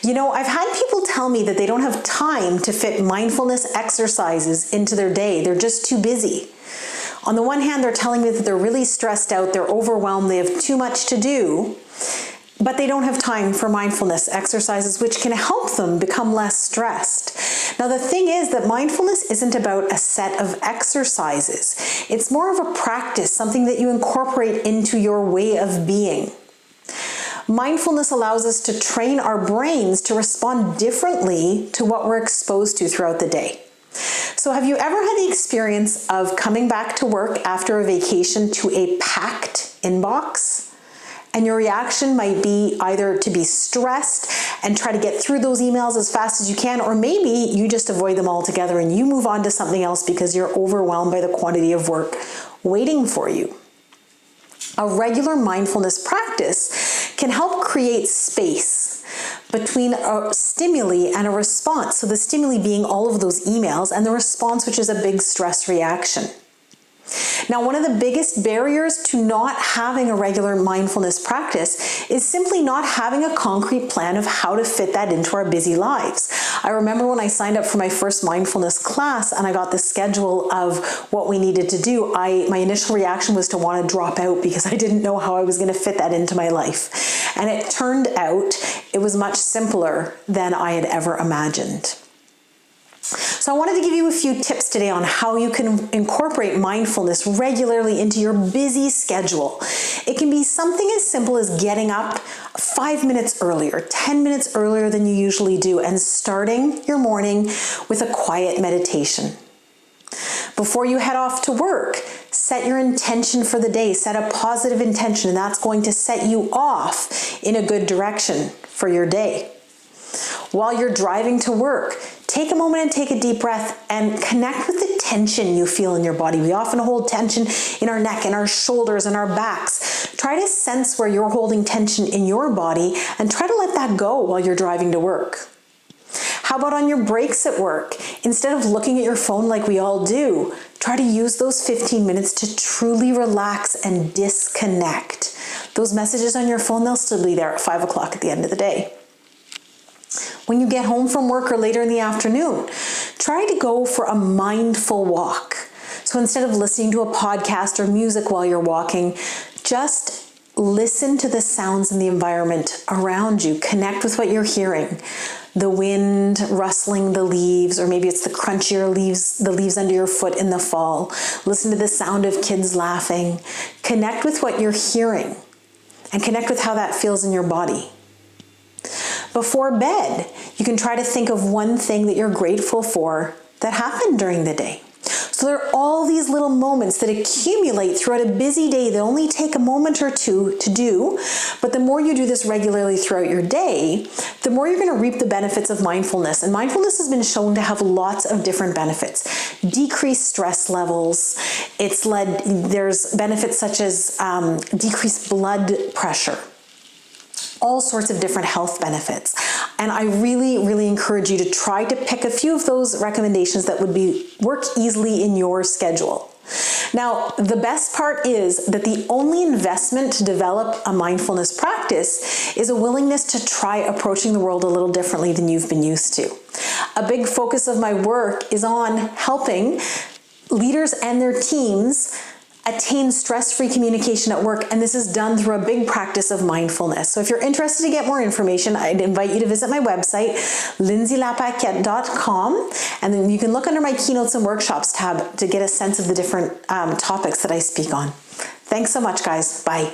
You know, I've had people tell me that they don't have time to fit mindfulness exercises into their day. They're just too busy. On the one hand, they're telling me that they're really stressed out, they're overwhelmed, they have too much to do, but they don't have time for mindfulness exercises, which can help them become less stressed. Now, the thing is that mindfulness isn't about a set of exercises. It's more of a practice, something that you incorporate into your way of being. Mindfulness allows us to train our brains to respond differently to what we're exposed to throughout the day. So have you ever had the experience of coming back to work after a vacation to a packed inbox? And your reaction might be either to be stressed and try to get through those emails as fast as you can, or maybe you just avoid them altogether and you move on to something else because you're overwhelmed by the quantity of work waiting for you. A regular mindfulness practice can help create space between a stimuli and a response. So the stimuli being all of those emails and the response, which is a big stress reaction. Now, one of the biggest barriers to not having a regular mindfulness practice is simply not having a concrete plan of how to fit that into our busy lives. I remember when I signed up for my first mindfulness class and I got the schedule of what we needed to do, my initial reaction was to want to drop out because I didn't know how I was going to fit that into my life. And it turned out it was much simpler than I had ever imagined. So I wanted to give you a few tips today on how you can incorporate mindfulness regularly into your busy schedule. It can be something as simple as getting up 5 minutes earlier, 10 minutes earlier than you usually do, and starting your morning with a quiet meditation. Before you head off to work, set your intention for the day. Set a positive intention, and that's going to set you off in a good direction for your day. While you're driving to work, take a moment and take a deep breath and connect with the tension you feel in your body. We often hold tension in our neck, in our shoulders, and our backs. Try to sense where you're holding tension in your body and try to let that go while you're driving to work. How about on your breaks at work? Instead of looking at your phone like we all do, try to use those 15 minutes to truly relax and disconnect. Those messages on your phone, they'll still be there at 5 o'clock at the end of the day. When you get home from work or later in the afternoon, try to go for a mindful walk. So instead of listening to a podcast or music while you're walking, just listen to the sounds in the environment around you. Connect with what you're hearing. The wind rustling the leaves, or maybe it's the crunchier leaves, the leaves under your foot in the fall. Listen to the sound of kids laughing. Connect with what you're hearing and connect with how that feels in your body. Before bed, you can try to think of one thing that you're grateful for that happened during the day. So there are all these little moments that accumulate throughout a busy day that only take a moment or two to do, but the more you do this regularly throughout your day, the more you're going to reap the benefits of mindfulness. And mindfulness has been shown to have lots of different benefits. Decreased stress levels. There's benefits such as decreased blood pressure. All sorts of different health benefits. And I really, really encourage you to try to pick a few of those recommendations that would work easily in your schedule. Now, the best part is that the only investment to develop a mindfulness practice is a willingness to try approaching the world a little differently than you've been used to. A big focus of my work is on helping leaders and their teams attain stress-free communication at work, and this is done through a big practice of mindfulness. So if you're interested to get more information, I'd invite you to visit my website, lindsaylapaquette.com, and then you can look under my keynotes and workshops tab to get a sense of the different topics that I speak on. Thanks so much, guys. Bye.